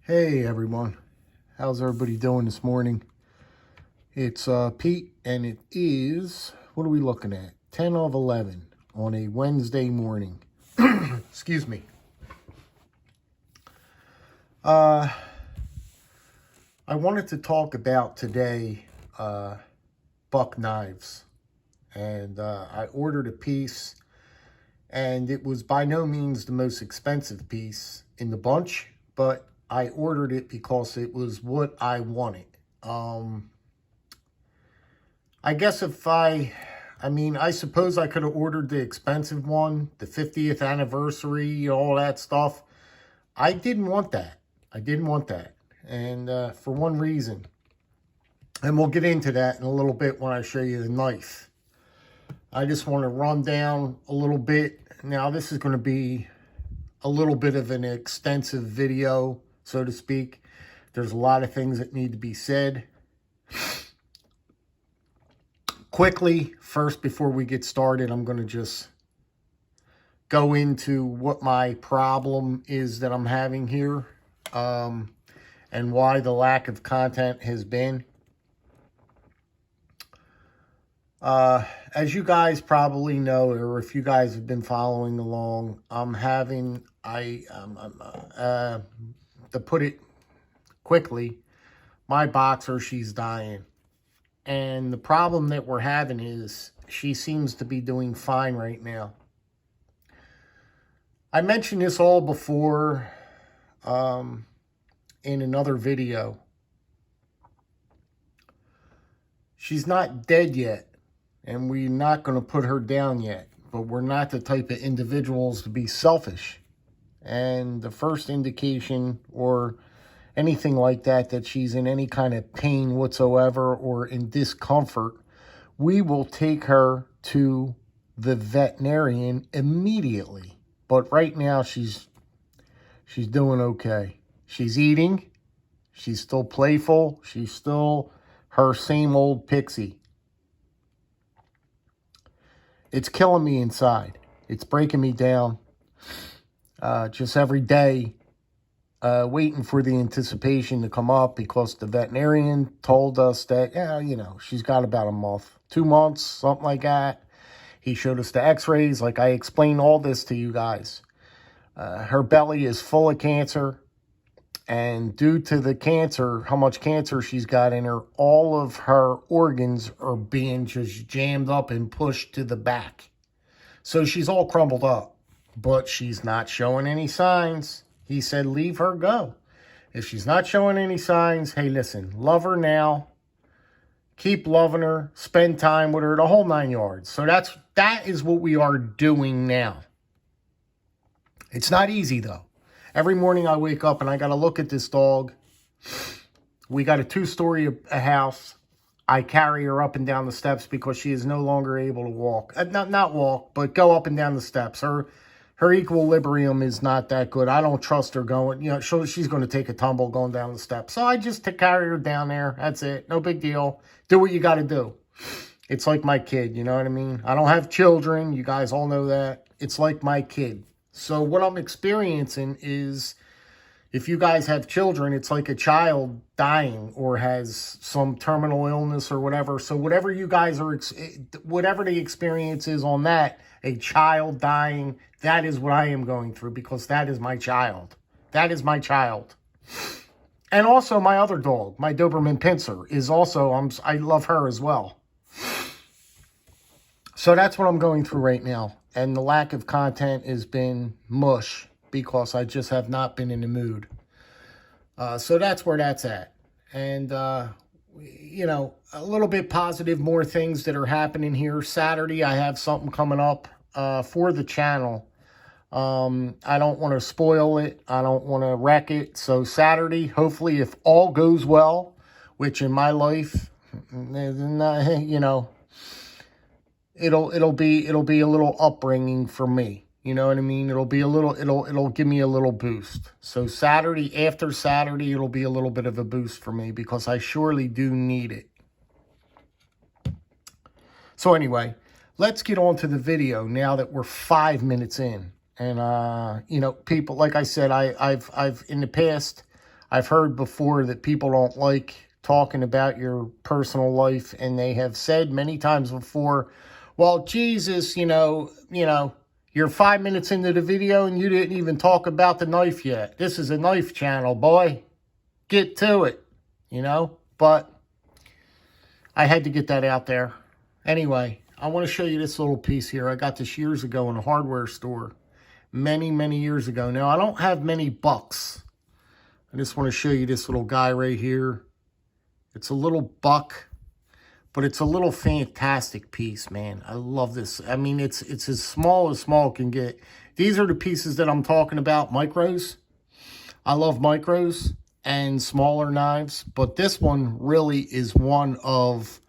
Hey everyone, how's everybody doing this morning? It's Pete, and it is, what are we looking at? 10 of 11 on a Wednesday morning. Excuse me. I wanted to talk about today buck knives, and I ordered a piece, and it was by no means the most expensive piece in the bunch, but I ordered it because it was what I wanted. I guess I suppose I could have ordered the expensive one, the 50th anniversary, all that stuff. I didn't want that. And for one reason. And we'll get into that in a little bit when I show you the knife. I just want to run down a little bit. Now, this is going to be a little bit of an extensive video, so to speak. There's a lot of things that need to be said. Quickly, first, before we get started, I'm going to just go into what my problem is that I'm having here, and why the lack of content has been. As you guys probably know, or if you guys have been following along, to put it quickly, my boxer, she's dying. And the problem that we're having is she seems to be doing fine right now. I mentioned this all before in another video. She's not dead yet, and we're not going to put her down yet. But we're not the type of individuals to be selfish. And the first indication or anything like that she's in any kind of pain whatsoever or in discomfort, we will take her to the veterinarian immediately. But right now, she's doing okay. She's eating. She's still playful. She's still her same old pixie. It's killing me inside. It's breaking me down. Just every day, waiting for the anticipation to come up, because the veterinarian told us that, she's got about a month, 2 months, something like that. He showed us the x-rays, like I explained all this to you guys. Her belly is full of cancer, and due to the cancer, how much cancer she's got in her, all of her organs are being just jammed up and pushed to the back. So she's all crumbled up, but she's not showing any signs. He said, leave her go. If she's not showing any signs, hey, listen, love her now. Keep loving her. Spend time with her, the whole 9 yards. So that is what we are doing now. It's not easy, though. Every morning I wake up and I got to look at this dog. We got a 2-story house. I carry her up and down the steps because she is no longer able to walk. Not walk, but go up and down the steps. Her equilibrium is not that good. I don't trust her going. She's going to take a tumble going down the steps. So I just carry her down there. That's it. No big deal. Do what you got to do. It's like my kid, you know what I mean? I don't have children. You guys all know that. It's like my kid. So what I'm experiencing is, if you guys have children, it's like a child dying or has some terminal illness or whatever. So whatever you guys are, whatever the experience is on that, a child dying, that is what I am going through, because that is my child. That is my child. And also my other dog, my Doberman Pinscher, is also, I love her as well. So that's what I'm going through right now. And the lack of content has been mush, because I just have not been in the mood. So that's where that's at. And, a little bit positive, more things that are happening here. Saturday, I have something coming up for the channel. I don't want to spoil it. I don't want to wreck it. So Saturday, hopefully, if all goes well, which in my life, it'll be a little upbringing for me. You know what I mean? It'll give me a little boost. So after Saturday, it'll be a little bit of a boost for me, because I surely do need it. So anyway, let's get on to the video now that we're 5 minutes in. And, people, like I said, I've in the past, I've heard before that people don't like talking about your personal life, and they have said many times before, well, Jesus, you're 5 minutes into the video and you didn't even talk about the knife yet. This is a knife channel, boy. Get to it, But I had to get that out there. Anyway, I want to show you this little piece here. I got this years ago in a hardware store. Many, many years ago. Now, I don't have many bucks. I just want to show you this little guy right here. It's a little buck, but it's a little fantastic piece, man. I love this. I mean, it's as small can get. These are the pieces that I'm talking about, micros. I love micros and smaller knives, but this one really is one of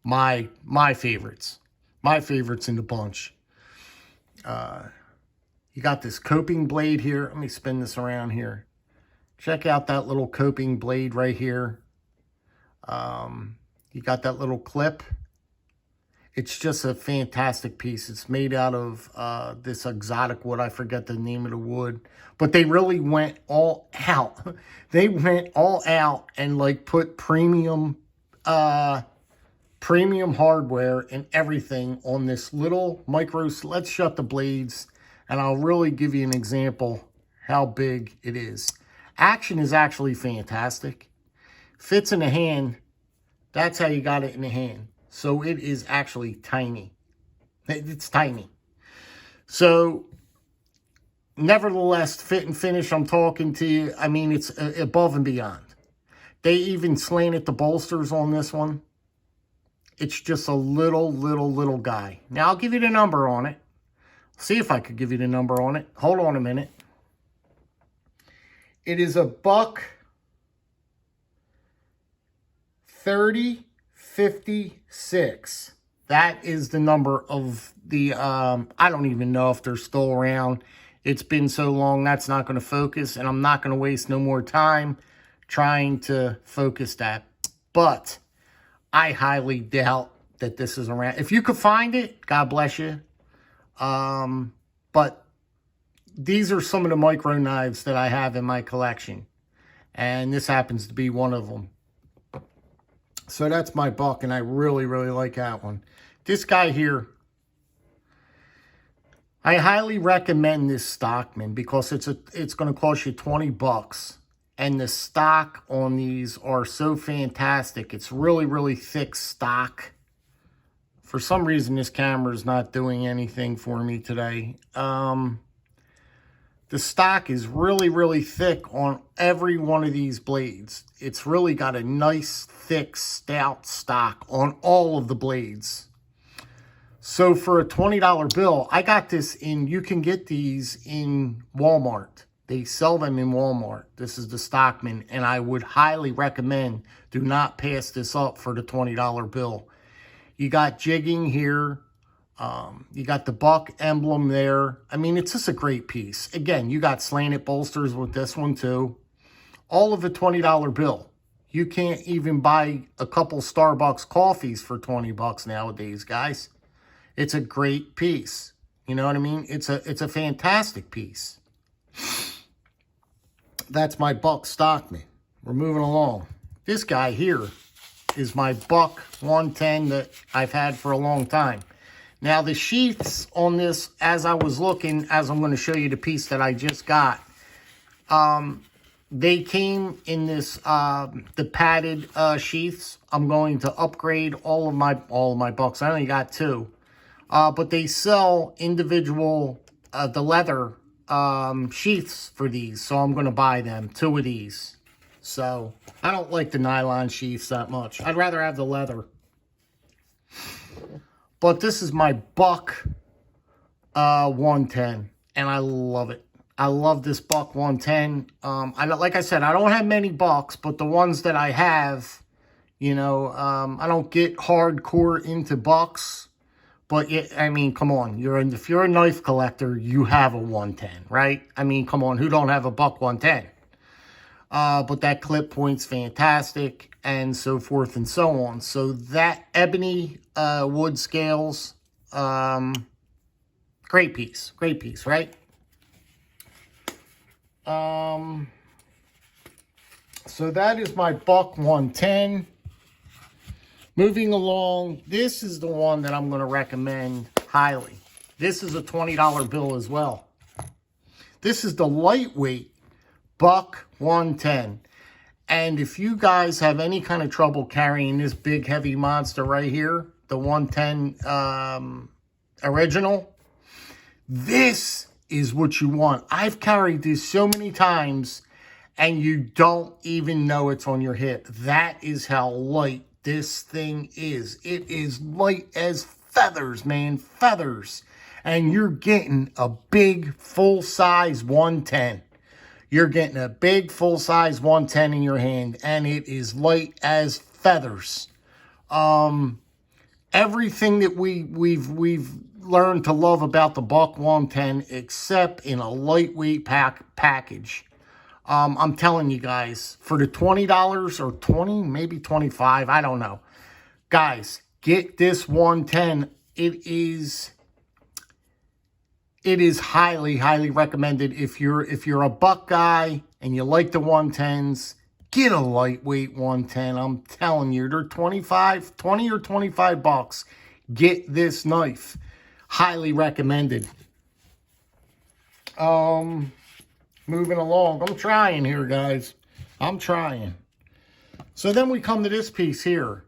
my favorites. My favorites in the bunch. You got this coping blade here. Let me spin this around here. Check out that little coping blade right here. You got that little clip. It's just a fantastic piece. It's made out of this exotic wood. I forget the name of the wood. But they really went all out. They went all out and like put premium hardware and everything on this little micro. Let's shut the blades and I'll really give you an example how big it is. Action is actually fantastic. Fits in the hand. That's how you got it in the hand. So it is actually tiny. It's tiny. So, nevertheless, fit and finish, I'm talking to you. I mean, it's above and beyond. They even slanted the bolsters on this one. It's just a little guy. Now, I'll give you the number on it. See if I could give you the number on it. Hold on a minute. It is a buck 3056. That is the number of the, I don't even know if they're still around. It's been so long, that's not going to focus, and I'm not going to waste no more time trying to focus that. But I highly doubt that this is around. If you could find it, God bless you. But these are some of the micro knives that I have in my collection. And this happens to be one of them. So that's my buck, and I really like that one. This guy here, I highly recommend this Stockman because it's going to cost you 20 bucks. And the stock on these are so fantastic. It's really thick stock. For some reason, this camera is not doing anything for me today. The stock is really thick on every one of these blades. It's really got a nice, thick, stout stock on all of the blades. So for a $20 bill, I got this in, you can get these in Walmart. They sell them in Walmart. This is the Stockman, and I would highly recommend do not pass this up for the $20 bill. You got jigging here. You got the buck emblem there. I mean, it's just a great piece. Again, you got slanted bolsters with this one too. All of a $20 bill. You can't even buy a couple Starbucks coffees for 20 bucks nowadays, guys. It's a great piece. You know what I mean? It's a fantastic piece. That's my buck Stockman. We're moving along. This guy here is my buck 110 that I've had for a long time. Now, the sheaths on this, as I was looking, as I'm going to show you the piece that I just got, they came in this, the padded sheaths. I'm going to upgrade all of my bucks. I only got two. But they sell individual, the leather sheaths for these. So I'm going to buy them, two of these. So I don't like the nylon sheaths that much. I'd rather have the leather. But this is my buck 110, and I love it. I love this buck 110. Like I said, I don't have many bucks, but the ones that I have, I don't get hardcore into bucks. But, I mean, come on. If you're a knife collector, you have a 110, right? I mean, come on. Who don't have a buck 110? But that clip point's fantastic, and so forth and so on. So that ebony wood scales, great piece, right? So that is my buck 110. Moving along, this is the one that I'm going to recommend highly. This is a $20 bill as well. This is the lightweight buck 110. And if you guys have any kind of trouble carrying this big heavy monster right here, the 110 original, this is what you want. I've carried this so many times and you don't even know it's on your hip. That is how light this thing is. It is light as feathers, man, feathers. And you're getting a big full-size 110. You're getting a big full-size 110 in your hand, and it is light as feathers. Everything that we've learned to love about the buck 110, except in a lightweight package. I'm telling you guys, for the $20 or 20, maybe 25, I don't know. Guys, get this 110. It is highly, highly recommended. If you're a buck guy and you like the 110s, get a lightweight 110. I'm telling you, they're 20 or 25 bucks. Get this knife. Highly recommended. Moving along. I'm trying here, guys. I'm trying. So then we come to this piece here.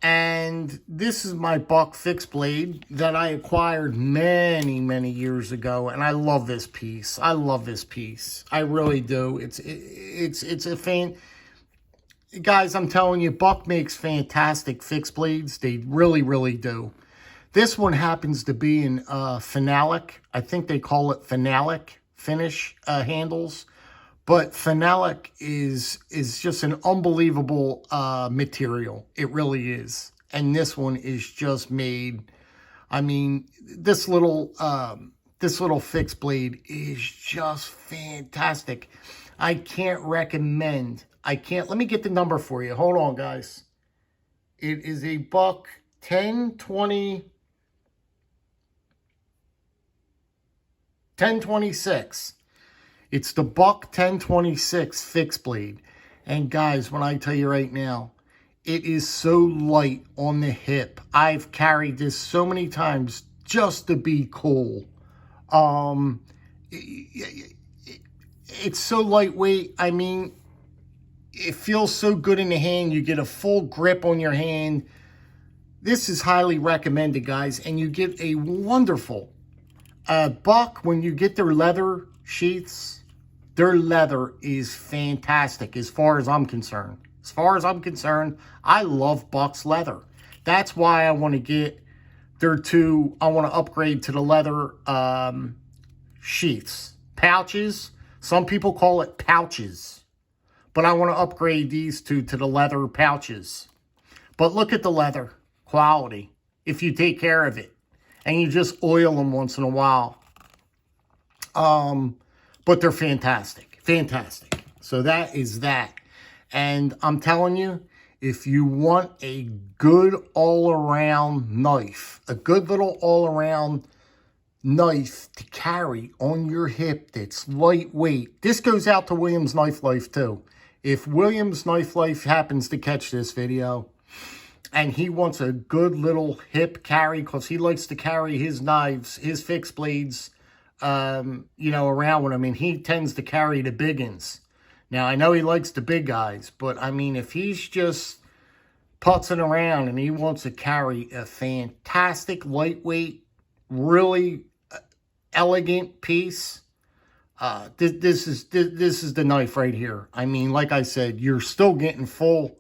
And this is my buck fixed blade that I acquired many, many years ago. And I love this piece. I love this piece. I really do. It's a fan. Guys, I'm telling you, Buck makes fantastic fixed blades. They really, really do. This one happens to be in phenolic. I think they call it phenolic finish handles. But phenolic is just an unbelievable material. It really is. And this one is just made. I mean, this little fixed blade is just fantastic. I can't recommend. Let me get the number for you. Hold on, guys. It is a buck 1026. It's the buck 1026 fixed blade. And guys, when I tell you right now, it is so light on the hip. I've carried this so many times just to be cool. It's so lightweight. I mean, it feels so good in the hand. You get a full grip on your hand. This is highly recommended, guys. And you get a wonderful buck when you get their leather sheaths. Their leather is fantastic as far as I'm concerned. As far as I'm concerned, I love Buck's leather. That's why I want to get I want to upgrade to the leather sheaths. Pouches. Some people call it pouches. But I want to upgrade these two to the leather pouches. But look at the leather quality if you take care of it. And you just oil them once in a while. But they're fantastic. Fantastic. So that is that. And I'm telling you, if you want a good all-around knife, a good little all-around knife to carry on your hip that's lightweight, this goes out to Williams Knife Life too. If Williams Knife Life happens to catch this video and he wants a good little hip carry because he likes to carry his knives, his fixed blades, around with him, and he tends to carry the big uns. Now, I know he likes the big guys, but I mean, if he's just putzing around and he wants to carry a fantastic, lightweight, really elegant piece, this is the knife right here. I mean, like I said, you're still getting full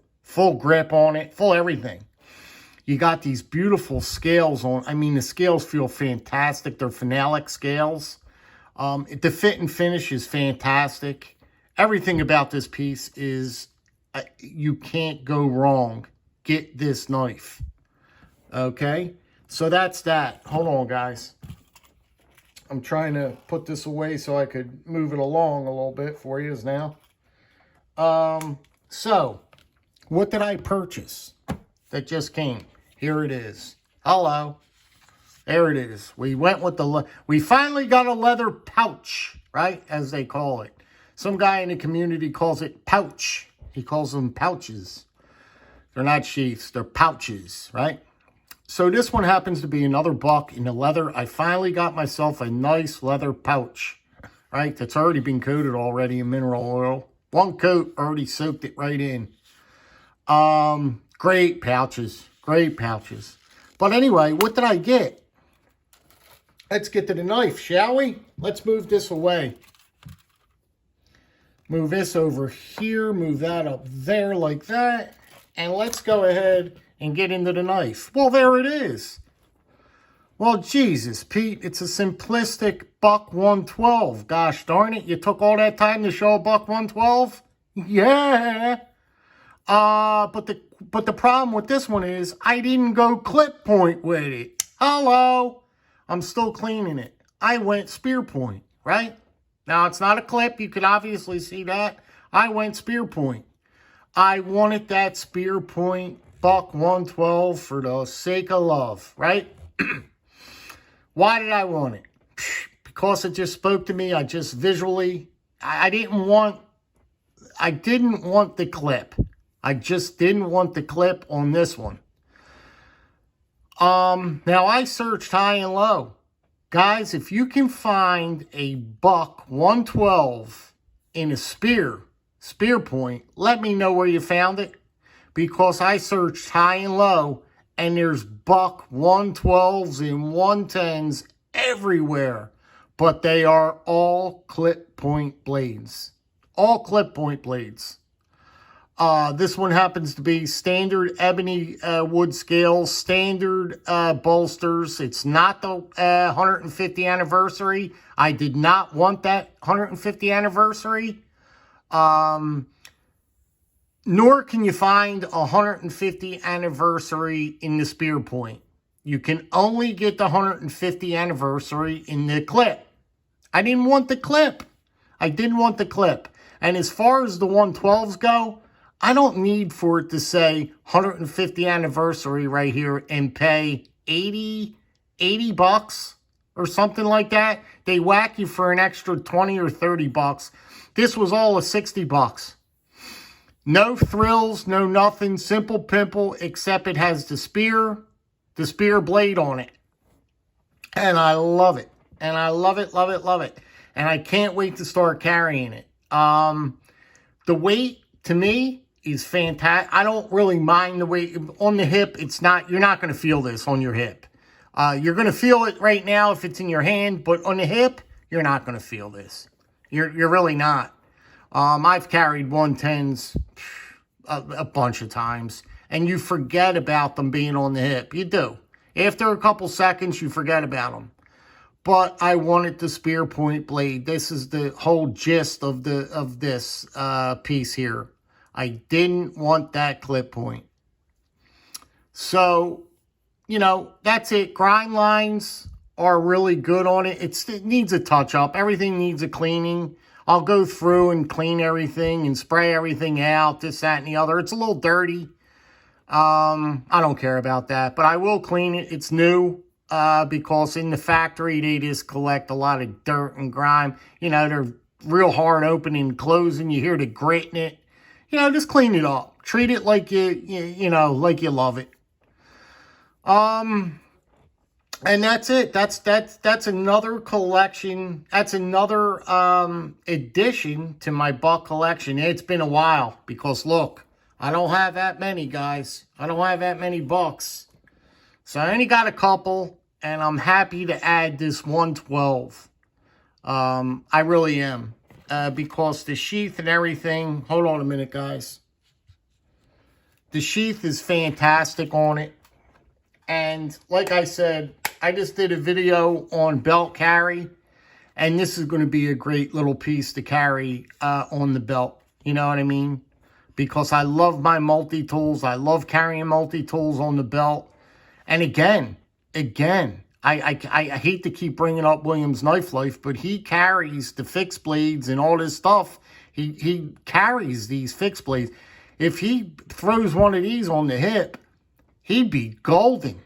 grip on it, full everything. You got these beautiful scales on. I mean, the scales feel fantastic. They're phenolic scales. The fit and finish is fantastic. Everything about this piece is, you can't go wrong. Get this knife. Okay? So that's that. Hold on, guys. I'm trying to put this away so I could move it along a little bit for you now. So, what did I purchase that just came? Here it is. Hello. There it is. We went with we finally got a leather pouch, right? As they call it. Some guy in the community calls it pouch. He calls them pouches. They're not sheaths, they're pouches, right? So this one happens to be another buck in the leather. I finally got myself a nice leather pouch, right? That's already been coated already in mineral oil. One coat already soaked it right in. Great pouches, great pouches. But anyway, what did I get? Let's get to the knife, shall we? Let's move this away. Move this over here, move that up there like that. And let's go ahead and get into the knife. Well, there it is. Well, Jesus, Pete, it's a simplistic buck 112. Gosh darn it, you took all that time to show a buck 112? Yeah. But the problem with this one is I didn't go clip point with it. Hello. I'm still cleaning it. I went spear point, right? Now, it's not a clip. You can obviously see that. I went spear point. I wanted that spear point buck 112 for the sake of love, right? Why did I want it? Because it just spoke to me. I just visually, I didn't want the clip. I just didn't want the clip on this one. Now I searched high and low. Guys, if you can find a buck 112 in a spear point, let me know where you found it. Because I searched high and low, and there's buck 112s and 110s everywhere. But they are all clip point blades. All clip point blades. This one happens to be standard ebony wood scale, standard bolsters. It's not the 150th anniversary. I did not want that 150th anniversary. Nor can you find a 150th anniversary in the spear point. You can only get the 150th anniversary in the clip. I didn't want the clip. I didn't want the clip. And as far as the 112s go, I don't need for it to say 150th anniversary right here and pay 80 bucks or something like that. They whack you for an extra 20 or 30 bucks. This was all a 60 bucks. No frills, no nothing, simple pimple, except it has the spear blade on it. And I love it. And I love it, love it, love it. And I can't wait to start carrying it. The weight, to me, is fantastic. I don't really mind the weight. On the hip, you're not going to feel this on your hip. You're going to feel it right now if it's in your hand, but on the hip, you're not going to feel this. You're really not. I've carried 110s a bunch of times, and you forget about them being on the hip. You do. After a couple seconds, you forget about them. But I wanted the spear point blade. This is the whole gist of this piece here. I didn't want that clip point. So, you know, that's it. Grind lines are really good on it. It needs a touch-up. Everything needs a cleaning. I'll go through and clean everything and spray everything out, this, that, and the other. It's a little dirty. I don't care about that. But I will clean it. It's new because in the factory, they just collect a lot of dirt and grime. You know, they're real hard opening and closing. You hear the grit in it. You know, just clean it up. Treat it like you know, like you love it. And that's it. That's another collection. That's another addition to my buck collection. It's been a while because look, I don't have that many, guys. I don't have that many bucks. So I only got a couple, and I'm happy to add this 112. I really am. Because the sheath and everything, hold on a minute, guys. The sheath is fantastic on it. And like I said, I just did a video on belt carry. And this is going to be a great little piece to carry on the belt. You know what I mean? Because I love my multi-tools. I love carrying multi-tools on the belt. And again, I hate to keep bringing up Williams Knife Life, but he carries the fixed blades and all this stuff. He carries these fixed blades. If he throws one of these on the hip, he'd be golden.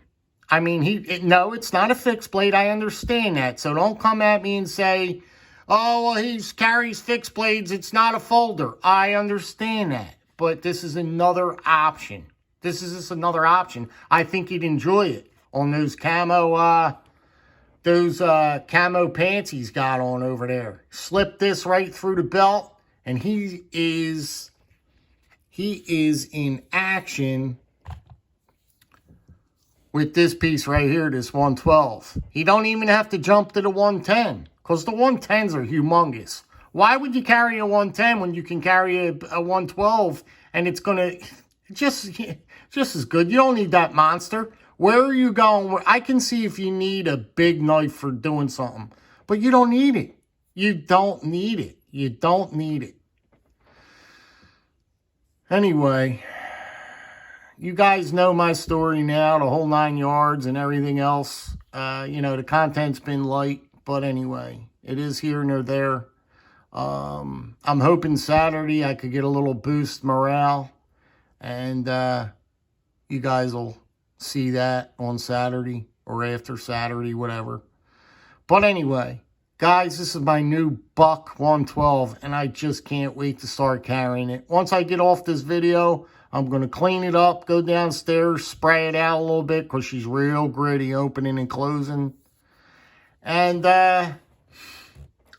I mean, no, it's not a fixed blade. I understand that. So don't come at me and say, Oh, well, he carries fixed blades. It's not a folder. I understand that. But this is another option. This is just another option. I think he'd enjoy it on those camo pants he's got on over there. Slip this right through the belt, and he is in action with this piece right here, this 112. He don't even have to jump to the 110, because the 110s are humongous. Why would you carry a 110 when you can carry a 112 and it's going to just as good? You don't need that monster. Where are you going? I can see if you need a big knife for doing something, but you don't need it. You don't need it. You don't need it. Anyway, you guys know my story now, the whole 9 yards and everything else. The content's been light, but anyway, it is here and there. I'm hoping Saturday I could get a little boost morale, and you guys will see that on Saturday or after Saturday, whatever. But anyway, guys, this is my new Buck 112, and I just can't wait to start carrying it. Once I get off this video, I'm going to clean it up, go downstairs, spray it out a little bit because she's real gritty, opening and closing. And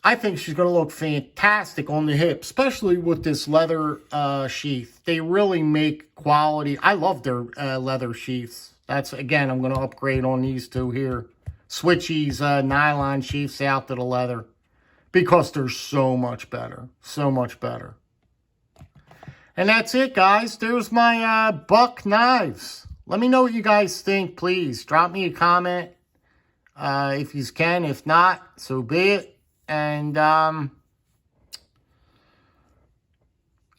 I think she's going to look fantastic on the hip, especially with this leather sheath. They really make quality. I love their leather sheaths. That's, again, I'm going to upgrade on these two here. Switch these nylon sheaths out to the leather because they're so much better. So much better. And that's it, guys. There's my Buck knives. Let me know what you guys think, please. Drop me a comment if you can. If not, so be it. And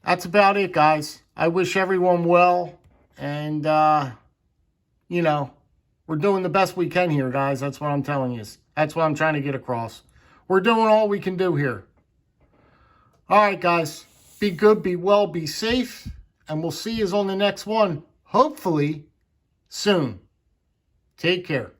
that's about it, guys. I wish everyone well. And, we're doing the best we can here, guys. That's what I'm telling you. That's what I'm trying to get across. We're doing all we can do here. All right, guys. Be good, be well, be safe. And we'll see you on the next one, hopefully soon. Take care.